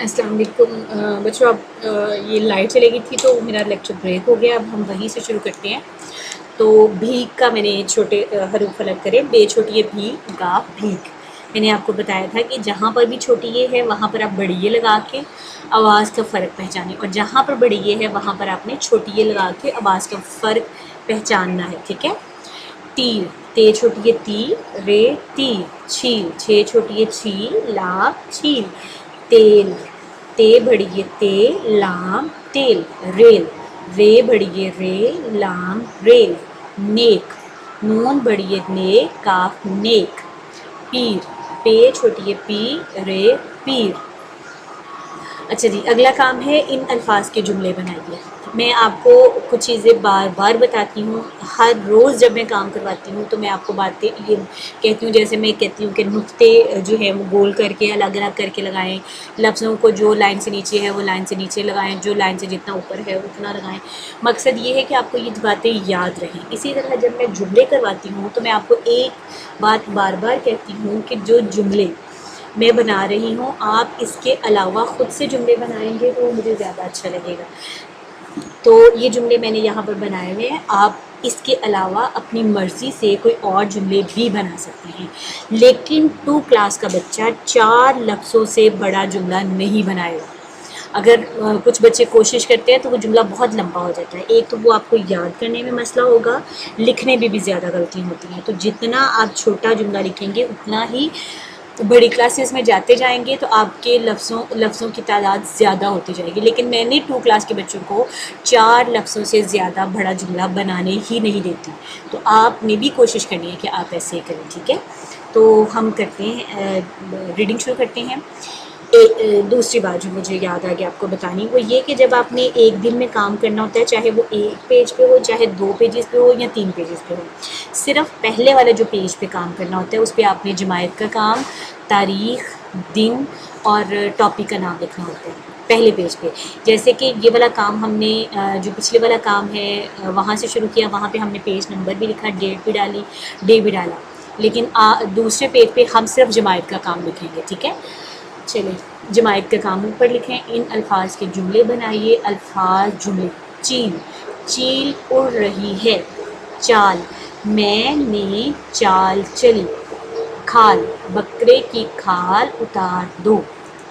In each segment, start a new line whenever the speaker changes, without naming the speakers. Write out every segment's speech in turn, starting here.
السلام علیکم بچوں. اب یہ لائٹ چلے گئی تھی تو میرا لیکچر بریک ہو گیا. اب ہم وہیں سے شروع کرتے ہیں. تو بھیگ کا میں نے چھوٹے حروف الگ کرے. بے چھوٹی ہے بھی، گا بھیگ. میں نے آپ کو بتایا تھا کہ جہاں پر بھی چھوٹی یہ ہے وہاں پر آپ بڑی یہ لگا کے آواز کا فرق پہچانیں، اور جہاں پر بڑی یہ ہے وہاں پر آپ نے چھوٹی یہ لگا کے آواز کا فرق پہچاننا ہے. ٹھیک ہے. تیر، تے چھوٹی ہے تی، رے تیر. چھیل، چھ چھوٹی ہے چھی، لا چھیل. تیل، تے بڑی ہے تے، لام تیل. ریل، رے بڑی ہے رے، لام ریل. نیک، نون بڑی ہے نے، کاف نیک. پیر، پے چھوٹی ہے پی، رے پیر. اچھا جی، اگلا کام ہے ان الفاظ کے جملے بنائیے. میں آپ کو کچھ چیزیں بار بار بتاتی ہوں. ہر روز جب میں کام کرواتی ہوں تو میں آپ کو باتیں یہ کہتی ہوں. جیسے میں کہتی ہوں کہ نقطے جو ہے وہ گول کر کے الگ الگ کر کے لگائیں. لفظوں کو جو لائن سے نیچے ہے وہ لائن سے نیچے لگائیں، جو لائن سے جتنا اوپر ہے اتنا لگائیں. مقصد یہ ہے کہ آپ کو یہ باتیں یاد رہیں. اسی طرح جب میں جملے کرواتی ہوں تو میں آپ کو ایک بات بار بار کہتی ہوں کہ جو جملے میں بنا رہی ہوں آپ اس کے علاوہ خود سے جملے بنائیں گے تو مجھے زیادہ اچھا لگے گا. تو یہ جملے میں نے یہاں پر بنائے ہوئے ہیں. آپ اس کے علاوہ اپنی مرضی سے کوئی اور جملے بھی بنا سکتے ہیں. لیکن 2 کلاس کا بچہ 4 لفظوں سے بڑا جملہ نہیں بنائے گا. اگر کچھ بچے کوشش کرتے ہیں تو وہ جملہ بہت لمبا ہو جاتا ہے. ایک تو وہ آپ کو یاد کرنے میں مسئلہ ہوگا، لکھنے میں بھی زیادہ غلطی ہوتی ہیں. تو جتنا آپ چھوٹا جملہ لکھیں گے اتنا ہی بڑی کلاسز میں جاتے جائیں گے تو آپ کے لفظوں کی تعداد زیادہ ہوتی جائے گی. لیکن میں نے 2 کلاس کے بچوں کو 4 لفظوں سے زیادہ بڑا جملہ بنانے ہی نہیں دیتی. تو آپ نے بھی کوشش کرنی ہے کہ آپ ایسے ہی کریں. ٹھیک ہے. تو ہم کرتے ہیں ریڈنگ شروع کرتے ہیں. دوسری بات جو مجھے یاد آ گیا آپ کو بتانی وہ یہ کہ جب آپ نے ایک دن میں کام کرنا ہوتا ہے، چاہے وہ 1 پیج پہ ہو، چاہے 2 پیجز پہ ہو یا 3 پیجز پہ ہو، صرف پہلے والے جو پیج پہ کام کرنا ہوتا ہے اس پہ آپ نے جماعت کا کام، تاریخ، دن اور ٹاپک کا نام لکھنا ہوتا ہے پہلے پیج پہ. جیسے کہ یہ والا کام ہم نے جو پچھلے والا کام ہے وہاں سے شروع کیا، وہاں پہ ہم نے پیج نمبر بھی لکھا، ڈیٹ بھی ڈالی، ڈے بھی ڈالا. لیکن دوسرے پیج پہ ہم صرف جماعت کا کام لکھیں گے. ٹھیک ہے. چلیں جماعت کے کام اوپر لکھیں. ان الفاظ کے جملے بنائیے. الفاظ جملے. چیل، چیل اڑ رہی ہے. چال، میں نے چال چلی. کھال، بکرے کی کھال اتار دو.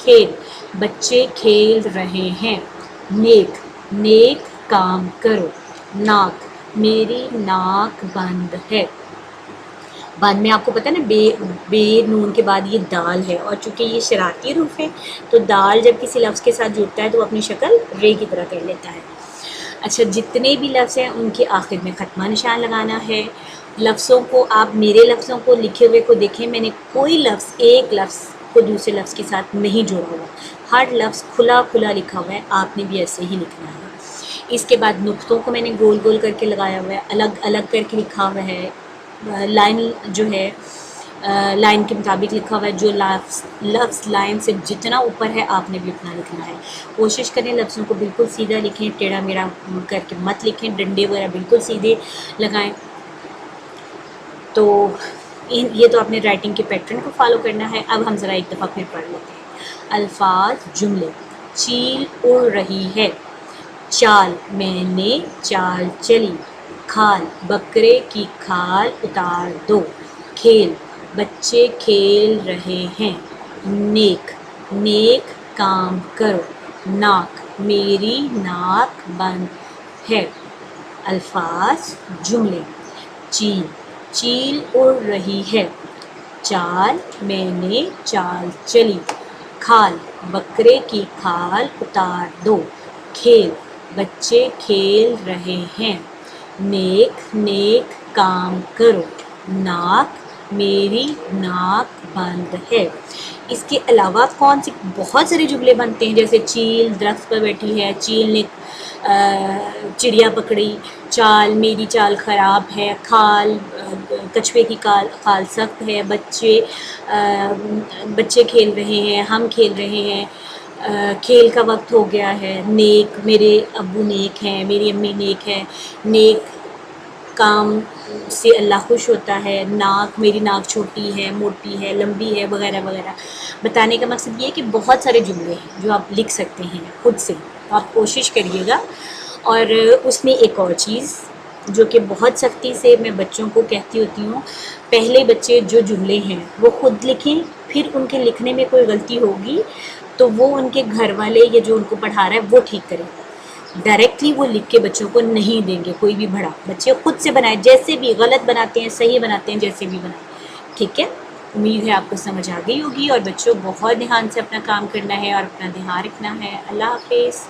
کھیل، بچے کھیل رہے ہیں. نیک، نیک کام کرو. ناک، میری ناک بند ہے. بعد میں آپ کو پتہ ہے نا بے نون کے بعد یہ دال ہے، اور چونکہ یہ شراطی حروف ہے تو دال جب کسی لفظ کے ساتھ جڑتا ہے تو وہ اپنی شکل رے کی طرح کر لیتا ہے. اچھا، جتنے بھی لفظ ہیں ان کے آخر میں ختمہ نشان لگانا ہے. لفظوں کو آپ میرے لفظوں کو لکھے ہوئے کو دیکھیں، میں نے کوئی لفظ ایک لفظ کو دوسرے لفظ کے ساتھ نہیں جوڑا ہوا. ہر لفظ کھلا کھلا لکھا ہوا ہے. آپ نے بھی ایسے ہی لکھنا ہے. اس کے بعد نقطوں کو میں نے گول گول کر کے لگایا ہوا ہے، الگ الگ کر کے لکھا ہوا ہے. لائن جو ہے لائن کے مطابق لکھا ہوا ہے. جو لفظ لائن سے جتنا اوپر ہے آپ نے بھی اتنا لکھنا ہے. کوشش کریں لفظوں کو بالکل سیدھا لکھیں، ٹیڑھا میڑھا کر کے مت لکھیں. ڈنڈے وغیرہ بالکل سیدھے لگائیں. تو یہ تو آپ نے رائٹنگ کے پیٹرن کو فالو کرنا ہے. اب ہم ذرا ایک دفعہ پھر پڑھ لیتے ہیں. الفاظ جملے. چیل اڑ رہی ہے. چال، میں نے چال چلی. کھال، بکرے کی کھال اتار دو. کھیل، بچے کھیل رہے ہیں. نیک، نیک کام کرو. ناک، میری ناک بند ہے. الفاظ جملے. چیل، چیل اڑ رہی ہے. چال، میں نے چال چلی. کھال، بکرے کی کھال اتار دو. کھیل، بچے کھیل رہے ہیں. نیک، نیک کام کرو. ناک، میری ناک بند ہے. اس کے علاوہ کون سی بہت سارے جملے بنتے ہیں، جیسے چیل درخت پر بیٹھی ہے، چیل نے چڑیا پکڑی. چال، میری چال خراب ہے. کھال، کچھوے کی کھال سخت ہے. بچے کھیل رہے ہیں، ہم کھیل رہے ہیں. کھیل کا وقت ہو گیا ہے. نیک، میرے ابو نیک ہیں، میری امی نیک ہے. نیک کام سے اللہ خوش ہوتا ہے. ناک، میری ناک چھوٹی ہے، موٹی ہے، لمبی ہے، وغیرہ وغیرہ. بتانے کا مقصد یہ ہے کہ بہت سارے جملے ہیں جو آپ لکھ سکتے ہیں خود سے، تو آپ کوشش کریے گا۔ اور اس میں ایک اور چیز جو کہ بہت سختی سے میں بچوں کو کہتی ہوتی ہوں، پہلے بچے جو جملے ہیں وہ خود لکھیں، پھر ان کے لکھنے میں کوئی غلطی ہوگی تو وہ ان کے گھر والے یا جو ان کو پڑھا رہا ہے وہ ٹھیک کریں۔ ڈائریکٹلی وہ لکھ کے بچوں کو نہیں دیں گے کوئی بھی بڑا، بچے خود سے بنائیں، جیسے بھی غلط بناتے ہیں صحیح بناتے ہیں جیسے بھی بنائیں، ٹھیک ہے؟ امید ہے آپ کو سمجھ آ گئی ہوگی، اور بچوں بہت دھیان سے اپنا کام کرنا ہے اور اپنا دھیان رکھنا ہے۔ اللہ حافظ۔